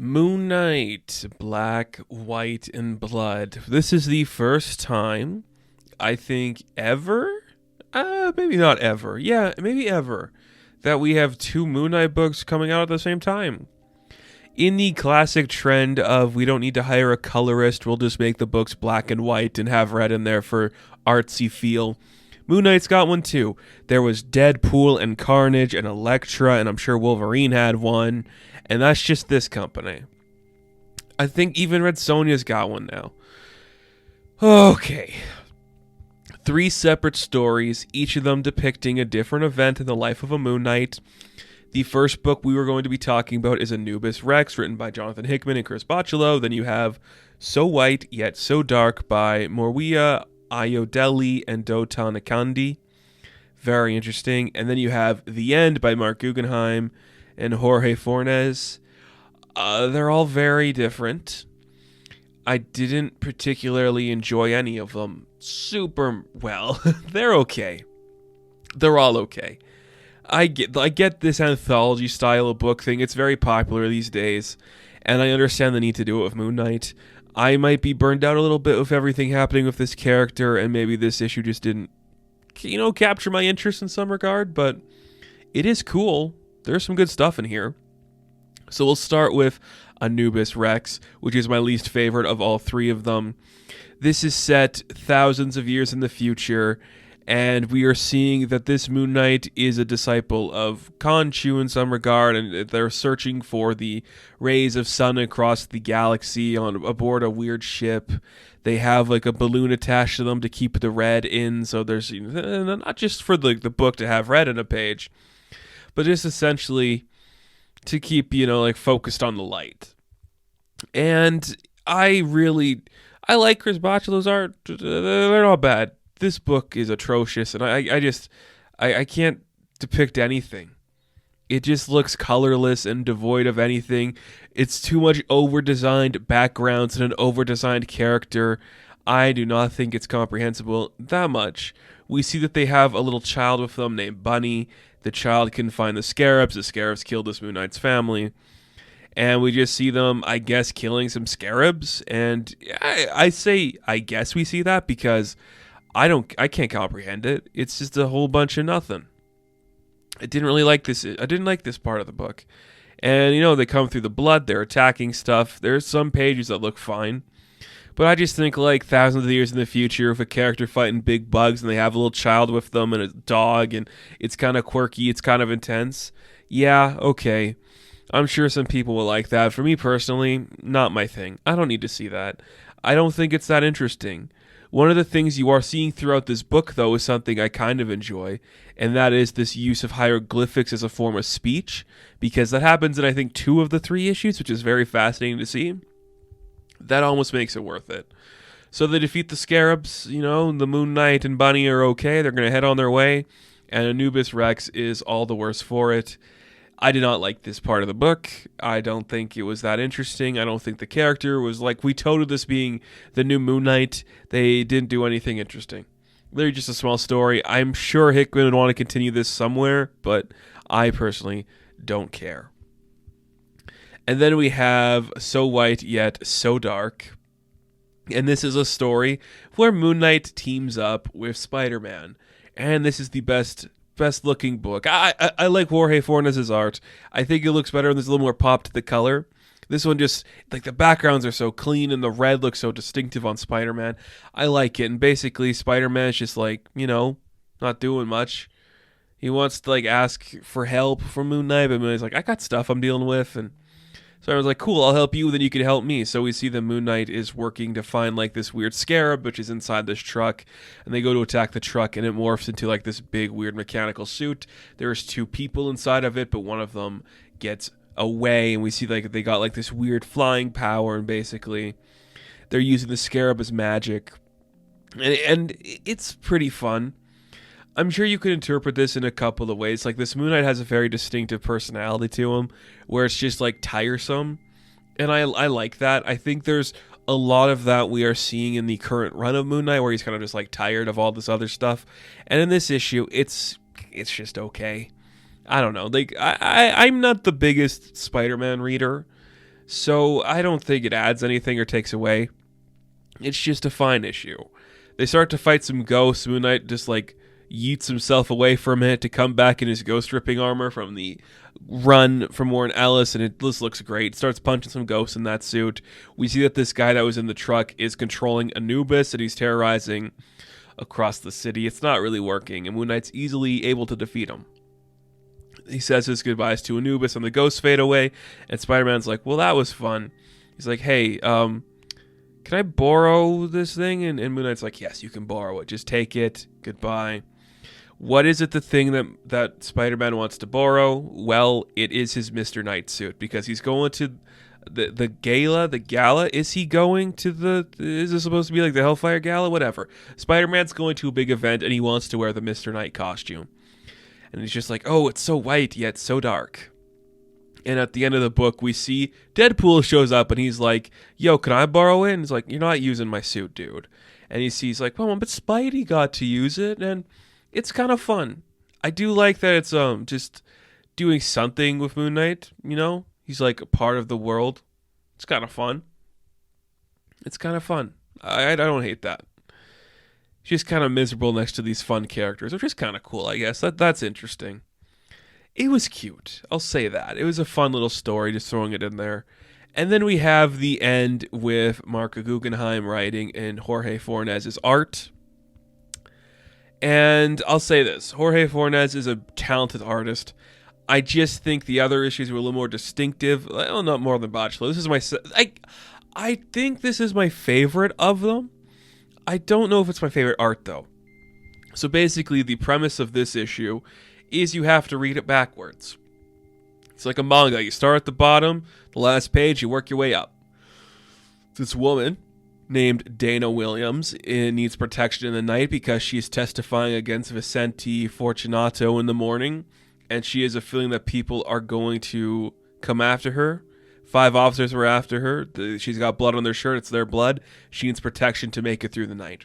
Moon Knight, Black, White, and Blood. This is the first time, I think, ever? Maybe not ever. Yeah, maybe ever. That we have two Moon Knight books coming out at the same time. In the classic trend of we don't need to hire a colorist, we'll just make the books black and white and have red in there for artsy feel. Moon Knight's got one too. There was Deadpool and Carnage and Elektra, and I'm sure Wolverine had one. And that's just this company. I think even Red Sonja's got one now. Okay. 3 separate stories, each of them depicting a different event in the life of a Moon Knight. The first book we were going to be talking about is Anubis Rex, written by Jonathan Hickman and Chris Bocciolo. Then you have So White Yet So Dark by Morwia Ayodele and Dota Nakandi. Very interesting. And then you have The End by Mark Guggenheim and Jorge Fornes. They're all very different. I didn't particularly enjoy any of them super well. They're okay. They're all okay. I get this anthology style of book thing. It's very popular these days, and I understand the need to do it with Moon Knight. I might be burned out a little bit with everything happening with this character, and maybe this issue just didn't, capture my interest in some regard, but it is cool. There's some good stuff in here. So we'll start with Anubis Rex, which is my least favorite of all 3 of them. This is set thousands of years in the future, and we are seeing that this Moon Knight is a disciple of Khonshu in some regard, and they're searching for the rays of sun across the galaxy on aboard a weird ship. They have like a balloon attached to them to keep the red in, so there's not just for the book to have red in a page, but just essentially to keep, focused on the light. And I like Chris Bocciolo's art. They're not bad. This book is atrocious, and I can't depict anything. It just looks colorless and devoid of anything. It's too much over-designed backgrounds and an over-designed character. I do not think it's comprehensible that much. We see that they have a little child with them named Bunny. The child can find the scarabs. The scarabs killed this Moon Knight's family. And we just see them, I guess, killing some scarabs. And I say, I guess we see that because I can't comprehend it. It's just a whole bunch of nothing. I didn't like this part of the book. And, they come through the blood. They're attacking stuff. There's some pages that look fine. But I just think, thousands of years in the future, with a character fighting big bugs, and they have a little child with them and a dog, and it's kind of quirky, it's kind of intense. Yeah, okay. I'm sure some people will like that. For me personally, not my thing. I don't need to see that. I don't think it's that interesting. One of the things you are seeing throughout this book, though, is something I kind of enjoy, and that is this use of hieroglyphics as a form of speech, because that happens in, I think, 2 of the 3 issues, which is very fascinating to see. That almost makes it worth it. So they defeat the scarabs, the Moon Knight and Bunny are okay. They're going to head on their way, and Anubis Rex is all the worse for it. I did not like this part of the book. I don't think it was that interesting. I don't think the character was we toted this being the new Moon Knight. They didn't do anything interesting. Literally just a small story. I'm sure Hickman would want to continue this somewhere, but I personally don't care. And then we have So White Yet So Dark. And this is a story where Moon Knight teams up with Spider-Man. And this is the best looking book. I like Jorge Fornes' art. I think it looks better and there's a little more pop to the color. This one just, the backgrounds are so clean and the red looks so distinctive on Spider-Man. I like it. And basically, Spider-Man is just not doing much. He wants to ask for help from Moon Knight, but Moon Knight's I got stuff I'm dealing with, and so I was like, cool, I'll help you, then you can help me. So we see the Moon Knight is working to find this weird scarab, which is inside this truck, and they go to attack the truck, and it morphs into this big weird mechanical suit. There's 2 people inside of it, but one of them gets away, and we see they got this weird flying power, and basically they're using the scarab as magic. And it's pretty fun. I'm sure you could interpret this in a couple of ways. This Moon Knight has a very distinctive personality to him, where it's just tiresome, and I like that. I think there's a lot of that we are seeing in the current run of Moon Knight, where he's kind of just tired of all this other stuff. And in this issue, it's just okay. I don't know. I'm not the biggest Spider-Man reader, So I don't think it adds anything or takes away. It's just a fine issue. They start to fight some ghosts. Moon Knight just like yeets himself away for a minute to come back in his ghost ripping armor from the run from Warren Ellis, and it just looks great. Starts punching some ghosts in that suit. We see that this guy that was in the truck is controlling Anubis, and he's terrorizing across the city. It's not really working, and Moon Knight's easily able to defeat him. He says his goodbyes to Anubis, and the ghosts fade away, and Spider-Man's like, well, that was fun. He's like, hey, can I borrow this thing? And Moon Knight's like, yes, you can borrow it. Just take it. Goodbye. What is it, the thing that Spider-Man wants to borrow? Well, it is his Mr. Knight suit, because he's going to the gala. Is he going to is this supposed to be like the Hellfire Gala? Whatever. Spider-Man's going to a big event, and he wants to wear the Mr. Knight costume. And he's just like, oh, it's so white, yet so dark. And at the end of the book, we see Deadpool shows up, and he's like, yo, can I borrow it? And he's like, you're not using my suit, dude. And he sees like, well, but Spidey got to use it, and it's kind of fun. I do like that it's just doing something with Moon Knight, you know? He's like a part of the world. It's kind of fun. It's kind of fun. I don't hate that. She's kind of miserable next to these fun characters, which is kind of cool, I guess. That's interesting. It was cute. I'll say that. It was a fun little story, just throwing it in there. And then we have the end with Mark Guggenheim writing and Jorge Fornés's art. And I'll say this. Jorge Fornés is a talented artist. I just think the other issues were a little more distinctive. Well, not more than Botchlo. This is my... I think this is my favorite of them. I don't know if it's my favorite art, though. So basically, the premise of this issue is you have to read it backwards. It's like a manga. You start at the bottom, the last page, you work your way up. This woman named Dana Williams needs protection in the night because she's testifying against Vicente Fortunato in the morning, and she has a feeling that people are going to come after her. 5 officers were after her. She's got blood on their shirt. It's their blood. She needs protection to make it through the night.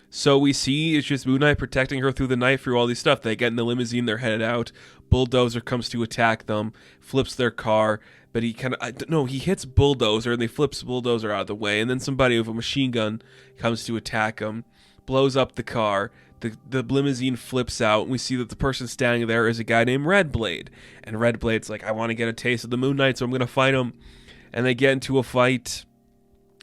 So we see it's just Moon Knight protecting her through the night through all these stuff. They get in the limousine, they're headed out. Bulldozer comes to attack them, flips their car, but he he hits Bulldozer and they flips Bulldozer out of the way. And then somebody with a machine gun comes to attack him, blows up the car. The limousine flips out, and we see that the person standing there is a guy named Red Blade. And Red Blade's like, I want to get a taste of the Moon Knight, so I'm going to fight him. And they get into a fight.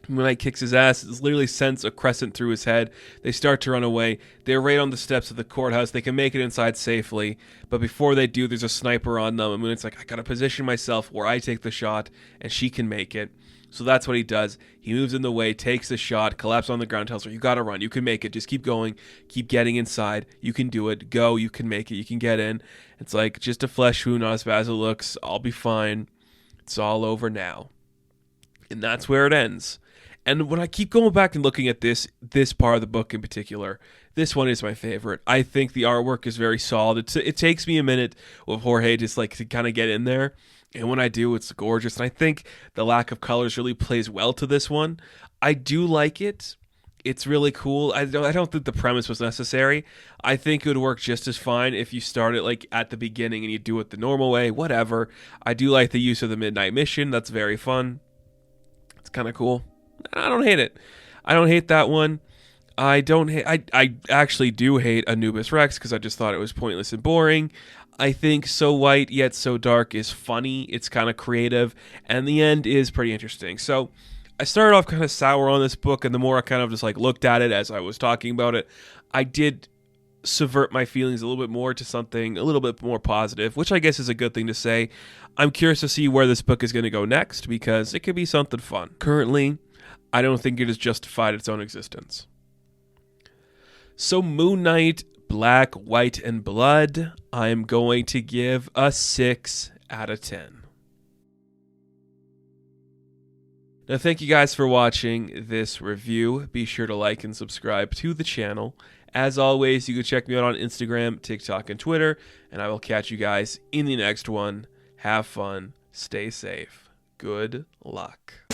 Moon Knight kicks his ass. It literally sends a crescent through his head. They start to run away. They're right on the steps of the courthouse. They can make it inside safely. But before they do, there's a sniper on them. And Moon Knight's like, I got to position myself where I take the shot, and she can make it. So that's what he does. He moves in the way, takes the shot, collapses on the ground, tells her, you got to run. You can make it. Just keep going. Keep getting inside. You can do it. Go. You can make it. You can get in. It's like, just a flesh wound, not as bad as it looks. I'll be fine. It's all over now. And that's where it ends. And when I keep going back and looking at this part of the book in particular, this one is my favorite. I think the artwork is very solid. It takes me a minute with Jorge just like to kind of get in there. And when I do, it's gorgeous. And I think the lack of colors really plays well to this one. I do like it. It's really cool. I don't think the premise was necessary. I think it would work just as fine if you start it like at the beginning and you do it the normal way, whatever. I do like the use of the Midnight Mission. That's very fun. It's kind of cool. I don't hate it. I don't hate that one. I actually do hate Anubis Rex because I just thought it was pointless and boring. I think So White Yet So Dark is funny. It's kind of creative, and the end is pretty interesting. So I started off kind of sour on this book, and the more I kind of just like looked at it as I was talking about it, I did subvert my feelings a little bit more to something a little bit more positive, which I guess is a good thing to say. I'm curious to see where this book is going to go next because it could be something fun. Currently, I don't think it has justified its own existence. So Moon Knight, Black, White, and Blood, I'm going to give a 6 out of 10. Now, thank you guys for watching this review. Be sure to like and subscribe to the channel. As always, you can check me out on Instagram, TikTok, and Twitter, and I will catch you guys in the next one. Have fun. Stay safe. Good luck.